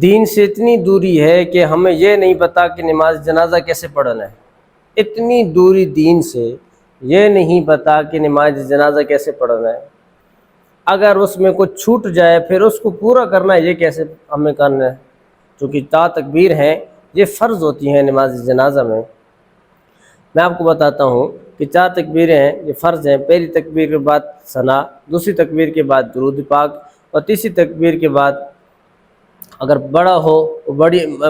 دین سے اتنی دوری ہے کہ ہمیں یہ نہیں پتا کہ نماز جنازہ کیسے پڑھنا ہے۔ اتنی دوری دین سے، یہ نہیں پتا کہ نماز جنازہ کیسے پڑھنا ہے۔ اگر اس میں کچھ چھوٹ جائے پھر اس کو پورا کرنا ہے، یہ کیسے ہمیں کرنا ہے؟ چونکہ 4 تکبیر ہیں، یہ فرض ہوتی ہیں نماز جنازہ میں۔ میں آپ کو بتاتا ہوں کہ 4 تکبیریں ہیں، یہ فرض ہیں۔ پہلی تکبیر کے بعد ثنا، دوسری تکبیر کے بعد درود پاک، اور تیسری تکبیر کے بعد اگر بڑا ہو،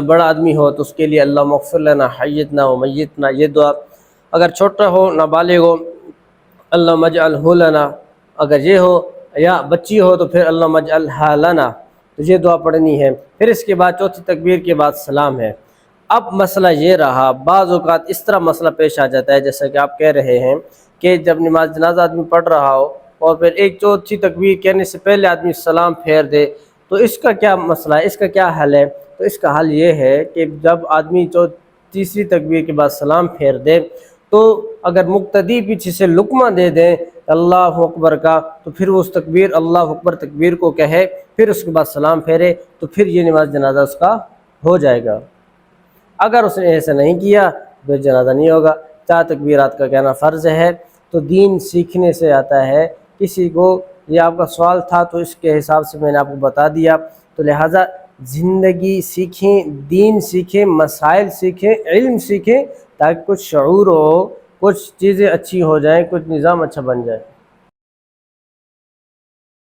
بڑا آدمی ہو تو اس کے لیے اللہم اغفر لنا حیتنا و میتنا، یہ دعا۔ اگر چھوٹا ہو، نابالغ ہو، اللہم اجعلہ لنا، اگر یہ ہو، یا بچی ہو تو پھر اللہم اجعلہا لنا، تو یہ دعا پڑھنی ہے۔ پھر اس کے بعد چوتھی تکبیر کے بعد سلام ہے۔ اب مسئلہ یہ رہا، بعض اوقات اس طرح مسئلہ پیش آ جاتا ہے جیسا کہ آپ کہہ رہے ہیں کہ جب نماز جنازہ آدمی پڑھ رہا ہو اور پھر ایک چوتھی تکبیر کہنے سے پہلے آدمی سلام پھیر دے، تو اس کا کیا مسئلہ ہے، اس کا کیا حل ہے؟ تو اس کا حل یہ ہے کہ جب آدمی تیسری تکبیر کے بعد سلام پھیر دے تو اگر مقتدی پیچھے سے لقمہ دے دیں اللہ اکبر کا، تو پھر وہ اس تکبیر اللہ اکبر تکبیر کو کہے، پھر اس کے بعد سلام پھیرے، تو پھر یہ نماز جنازہ اس کا ہو جائے گا۔ اگر اس نے ایسا نہیں کیا تو جنازہ نہیں ہوگا۔ 4 تکبیرات کا کہنا فرض ہے۔ تو دین سیکھنے سے آتا ہے۔ کسی کو یہ آپ کا سوال تھا تو اس کے حساب سے میں نے آپ کو بتا دیا۔ تو لہٰذا زندگی سیکھیں، دین سیکھیں، مسائل سیکھیں، علم سیکھیں، تاکہ کچھ شعور ہو، کچھ چیزیں اچھی ہو جائیں، کچھ نظام اچھا بن جائے۔